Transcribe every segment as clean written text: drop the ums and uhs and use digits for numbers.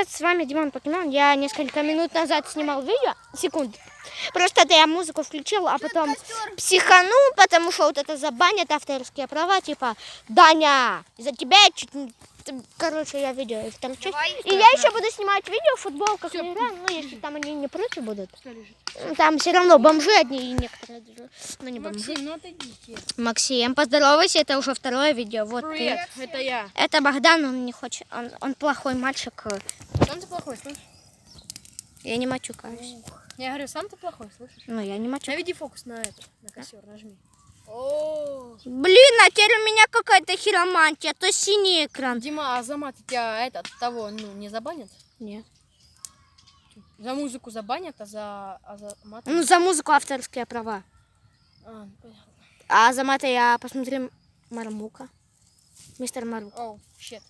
привет, с вами Димон Покемон. Я несколько минут назад снимал видео, секунд. Просто это я музыку включил, а потом психанул, потому что вот это забанят авторские права, типа, Даня, из-за тебя я чуть не... Короче, я видео вторчу. И я еще буду снимать видео в футболках, ну, если там они не против будут. Там все равно бомжи одни и некоторые, ну не бомжи. Максим, ну отойдите. Максим, поздоровайся, это уже второе видео. Вот Привет, ты. это я. Это Богдан, он не хочет, он плохой мальчик. Сам ты плохой, слышишь? Я не матюкаюсь. Я говорю, сам ты плохой, слышишь? Ну, я не матюкаюсь. Наведи фокус на это, на костер, нажми. О, Блин, а теперь у меня какая-то хиромантия, то синий экран. Дима, а за мат тебя того, не забанят? Нет. За музыку забанят, а за мат? Ну, за музыку авторские права. Понятно. А за маты я посмотрю Мармука. Мистер Мармук. Оу, щет.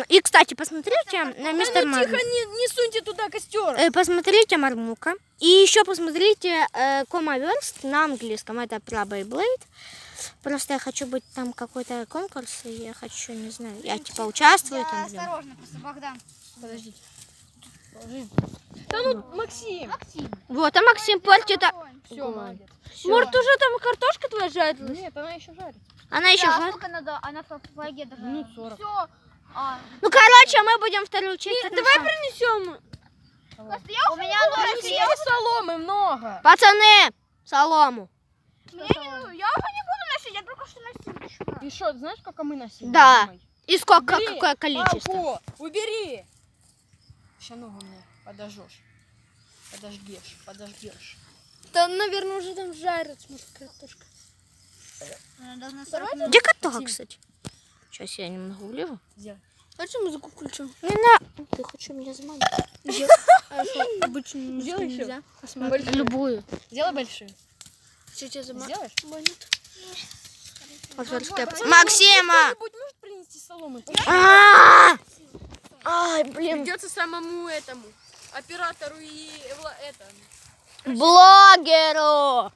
И, кстати, посмотрите на мистер Тихо, Мармук. не суньте туда костер. Посмотрите Мармука. И еще посмотрите Комаверст на английском. Это про Beyblade. Просто я хочу быть там какой-то конкурс, и я хочу, не знаю, я типа участвую там. Осторожно, просто Богдан. Подождите. Положи. Да ну, Максим. Вот, а Максим портит. Все, молодец. Может, уже там картошка твоя жарилась? Нет, она еще жарится. Она еще Да, жарится. сколько надо? Она в флаге даже. Минут 40. Все. Ну, короче, мы будем вторую часть. Давай принесем. У меня нож есть. Принесите соломы много. Пацаны, солому. Я уже не буду носить, я только что носил. И что, знаешь, сколько мы носили? Да. Думай. И сколько, Убери какое количество? палку, убери. Сейчас ногу мне подожжешь. Подожгешь. Да, наверное, уже там жарят, может, картошка. Давай. Где кота, кстати? Сейчас я немного влево. Сделай. Хочешь музыку включу? Не на. Ты хочешь меня заманить? Обычно Сделай еще. нельзя. Любую. Сделай большую. Сейчас заманить. Сделаешь? Максима! Кто-нибудь может принести соломы? Ай, блин. Придется самому этому оператору и Блогеру!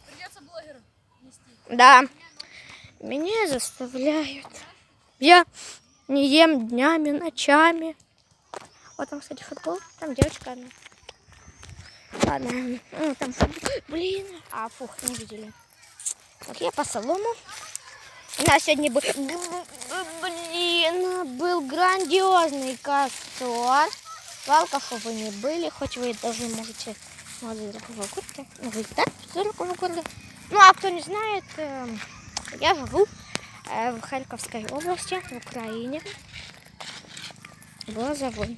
Придется блогеру нести. Да. Меня заставляют. Я не ем днями, ночами. Вот там, кстати, футбол. Там девочка одна. Ладно. Там футбол. Блин. Фух, не видели. Так, я по солому. У нас сегодня был... Блин, был грандиозный костер. Жалко, что вы не были, хоть вы даже можете из другого города. Вы так, из другого города. Ну, а кто не знает, я живу в Харьковской области, в Украине. Лозовой.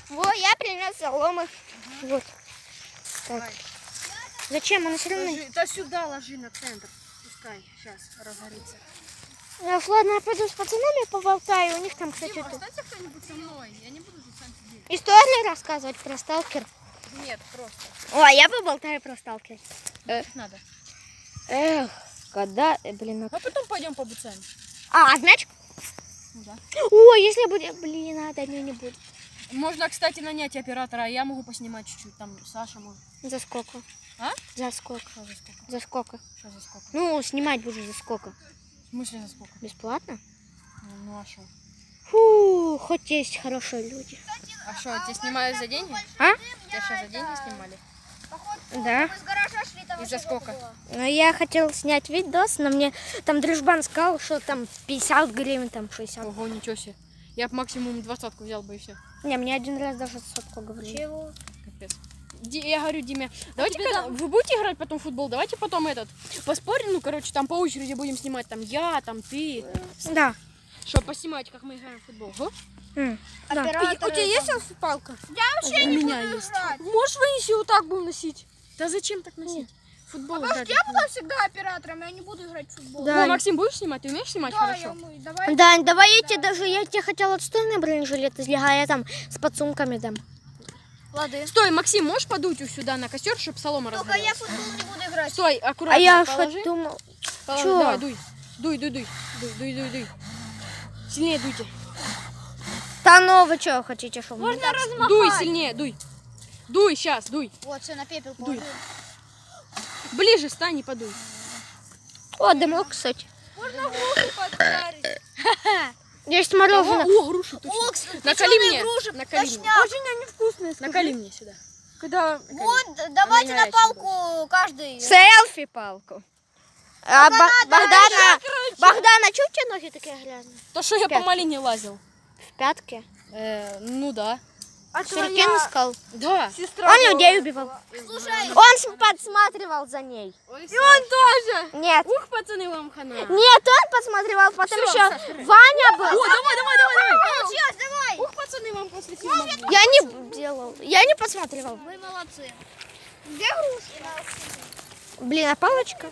Вот, я принес соломы. Вот. Так. Зачем? Она все равно... Да сюда ложи на центр. Пускай сейчас разгорится. Ладно, я пойду с пацанами поболтаю. У них там, кстати, Дима, останься кто-нибудь со мной. Я не буду же сам сидеть. истории рассказывать про сталкер. Нет, просто. О, я поболтаю про сталкер. Надо. Эх, когда... блин, А потом пойдем по буцам. мяч? Да. О, если будет... Блин, надо, не будет. Можно, кстати, нанять оператора, а я могу поснимать чуть-чуть. Там Саша может. За сколько? А? За сколько? Что за сколько? За сколько? Что за сколько? Ну, снимать будешь за сколько? В смысле за сколько? Бесплатно? Ну а что? Фу, хоть есть хорошие люди. А что, тебя снимают за деньги? А? Тебя что, за деньги снимали? Да. Мы с гаража шли, там И за сколько? Ну, я хотел снять видос, но мне там дружбан сказал, что там 50 гривен, там 60. Ого, ничего себе. Я бы максимум 20-ку взял бы и все. Не, мне один раз даже сотку говорили. Чего? Капец. Я говорю Диме, давайте вы будете играть потом в футбол, давайте потом поспорим, ну короче, там по очереди будем снимать, там я, там ты, Да. чтобы поснимать, как мы играем в футбол. Го? Да. У тебя есть селфи-палка? Я вообще У не меня буду есть. играть. Можешь вынести вот так будем носить? Да зачем так носить? Футбол играть. Я буду всегда оператором, я не буду играть в футбол. Да. Ну, Максим, будешь снимать? Ты умеешь снимать хорошо? Давай. Да, давай я тебе даже, я тебе хотела отстойный бронежилет, а я там с подсумками дам. Лады. Стой, Максим, можешь подуть сюда на костер, чтобы солома Только разгорелась? я в футбол не буду играть. Стой, аккуратно А я положи. что думал? Положи. Чё? Давай, дуй. Дуй. Сильнее дуйте. Да ну вы что хотите, чтобы... Можно размахать. Дуй сильнее, дуй. Дуй, сейчас, дуй. Вот, все, на пепел Дуй. положил. Ближе стань и подуй. О, дымок, кстати. Можно в ухо подгарить. есть мороженое. О, грушу, точно. Наколи мне. Наколи мне. Очень они вкусные. Наколи мне сюда. Когда... Вот, давайте на горячая палку каждый. Селфи палку. А Богдана, чё у тебя ноги такие грязные? То, что я по малине лазил. В пятке? Ну да. А Сюрикин искал. Да. Он людей убивал. Слушай, Он подсматривал за ней. И он тоже. Нет. Ух, пацаны, вам хана. Нет, он подсматривал, потом Всё, еще Саша, Ваня был. О, давай. получилось, давай. Ух, пацаны, вам после фильма. Я не делал. Я не посматривал. Вы молодцы. Где груша? Блин, а палочка?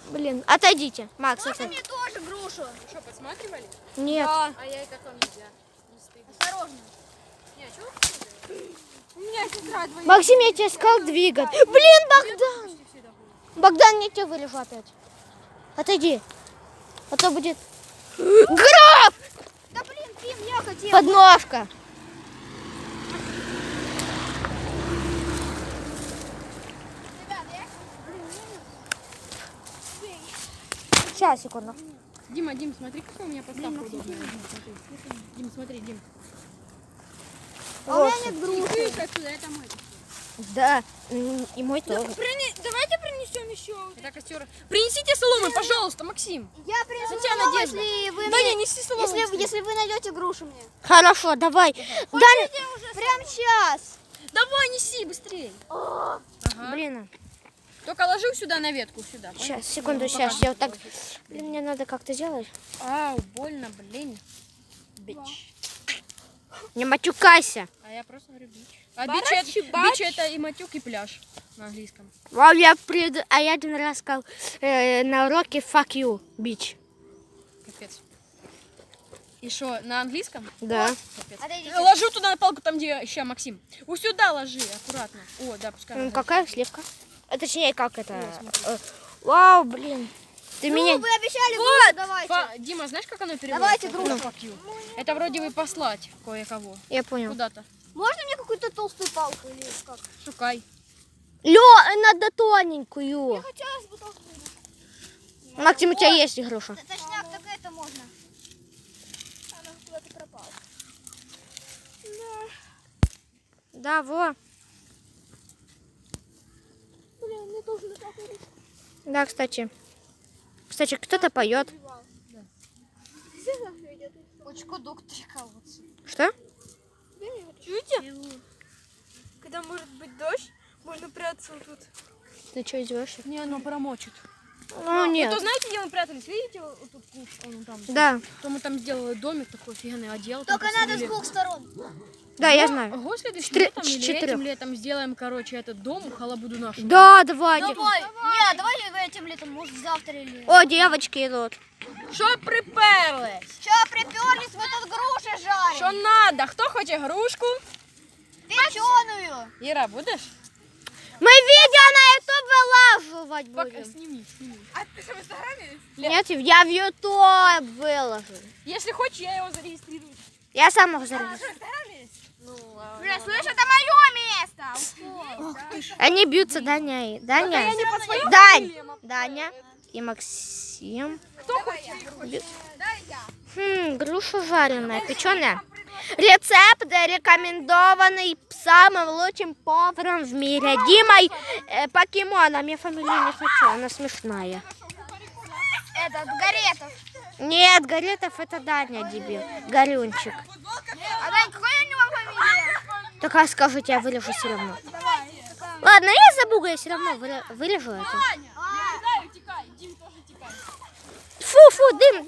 Блин, отойдите. Макс, Можно отойди. мне тоже грушу? Что, подсматривали? Нет. А я как вам нельзя. Не стыдно. Осторожно. Не, а чё? У меня сестра двоих. Максим, я тебя искал двигать. Блин, Богдан. Богдан, я тебя вырежу опять. Отойди. А то будет... Граб! Да блин, Тим, я хотел. Подножка. Сейчас, секунду. Дима, Дим, смотри, какая у меня подставка удобная. Дим, смотри, Дим. А у меня нет груши. Слышь, отсюда, это мой. Да, и мой тоже. Давайте принесем еще. Это костер. Принесите соломы, пожалуйста, Максим. Я принесу тебя солому, Надежда. если вы Да мне... не, неси соломы. Если вы найдете грушу мне. Хорошо, давай. Дай... Прям сейчас. Давай, неси, быстрее. Блин, Только ложи сюда на ветку, сюда. понял? сейчас, секунду, сейчас. Я вот так... Блин, мне надо как-то делать. Ау, больно, блин. Бич. Не матюкайся. А я просто говорю бич. А бич это и матюк, и пляж на английском. А я один раз сказал на уроке fuck you, bitch. Капец. И что, на английском? Да. Капец. Отойдите. Ложу туда на палку, там где ща Максим. Вот сюда ложи, аккуратно. О, да, пускай. ложится. Какая сливка? Точнее, как это? Вау, блин. Ты меня... Вы обещали грушу, давайте. Дима, знаешь, как оно Давайте переводится? Fuck you. Это вроде бы послать кое-кого. Я понял. Куда-то. Можно мне какую-то толстую палку или как? Шукай. Надо тоненькую. Хотелось бы толстую. Максим, у тебя есть груша? Точняк, так это можно. Она куда-то пропала. Да, во. Блин, мне тоже нужна груша. Да, кстати. Кстати, кто-то поет. Очко триколоться. Что? Чуете? Когда может быть дождь, можно прятаться вот тут. Ты что, издеваешься? Не, оно промочит. Ну, нет. То знаете, где мы прятались? Видите, вот тут куш, он там. Да, То мы там сделали домик такой офигенный, одел. Только надо с двух сторон. да, я знаю. Ого, следующим Четыре- летом или четырех. этим летом сделаем, короче, этот дом, халабуду нашу. Да, давайте. Давай. Не, давайте этим летом, может завтра или... О, девочки идут. Что приперлись? Че приперлись, мы тут груши жарим. Что надо? Кто хочет грушку? Печеную. Ира, будешь? Мы видео на YouTube вылаживать будем. Сними. А ты что, в Инстаграме? Нет, я в YouTube выложу. Если хочешь, я его зарегистрирую. Я сам могу зарегистрировать. Бля, слышь, это мое место. Они бьются, Даня и... Даня, Я не под своим Дань, фамилием, а Даня и Максим. кто хочет? Груша жареная, печеная. Рецепт рекомендованный самым лучшим поваром в мире. Димой Покемоном. Я фамилию не хочу, она смешная. Этот, Гаретов. Нет, Гаретов это Даня, дебил. Горюнчик. А Дань, какая у него фамилия? Такая скажу, я вырежу все равно. Ладно, я забуду, я все равно вырежу это. Утекай, Дим тоже утекай. Фу, дым.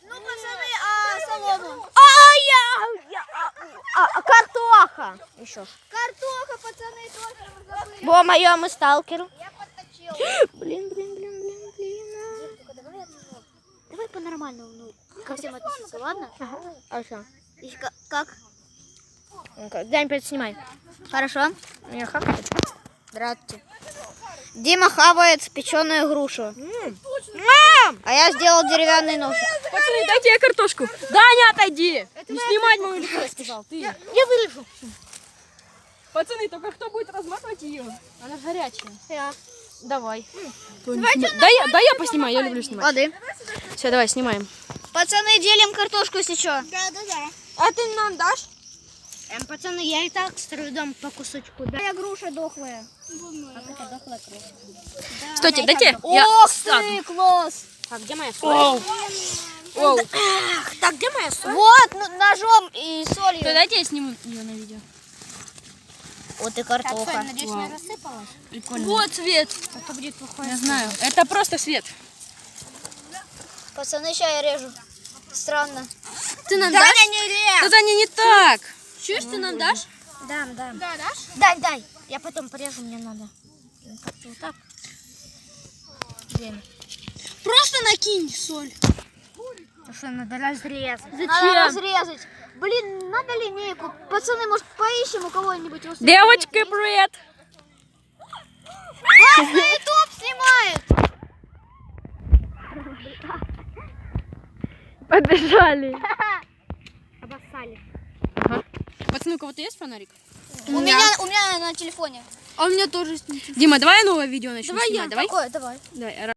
Ну, пацаны, а солому? Картоха. Еще. Картоха, пацаны, тоже мы забыли. Бо моему сталкеру. Я подточил. Блин. Давай по-нормальному, ну, ко всем относиться, ладно? А что? Как? Дань, снимай. Хорошо. Я хаваю. Здравствуйте. Дима хавает печеную грушу. А я сделал деревянный ножик. Пацаны, дайте я картошку. Даня, отойди. Не снимать мою лицо, сказал. Ты. Я вырежу. Пацаны, только кто будет разматывать ее? Она горячая. Я. Давай. Да я поснимаю, я люблю снимать. Лады. Все, давай, снимаем. Пацаны, делим картошку, если что. Да. А ты нам дашь? Пацаны, я и так с трудом по кусочку. Да. Моя груша дохлая. Стойте, дайте. Ох ты, класс! Так, где моя соль? Оу. Так, где моя соль? Вот, ножом и солью. Дайте я сниму ее на видео. Вот и картоха. Надеюсь, не рассыпалась? Прикольно. Вот цвет. Это будет плохое. Я знаю. Это просто свет. Пацаны, сейчас я режу. Странно. Ты нам Даня, не режь. Это не так. Чуешь, ты нам дашь? Дам. Да, дашь? Дай. Я потом порежу, мне надо. Как-то вот так. Время. Просто накинь соль. Потому что надо разрезать. Зачем? Надо разрезать. Блин, надо линейку. Пацаны, может, поищем у кого-нибудь. Девочки, привет. Вас на YouTube снимают. Побежали. Обоссали. Пацаны, у кого-то есть фонарик? У меня на телефоне. А у меня тоже есть. Дима, давай новое видео начнем Давай я. снимать. Давай. Какое? Давай. Давай.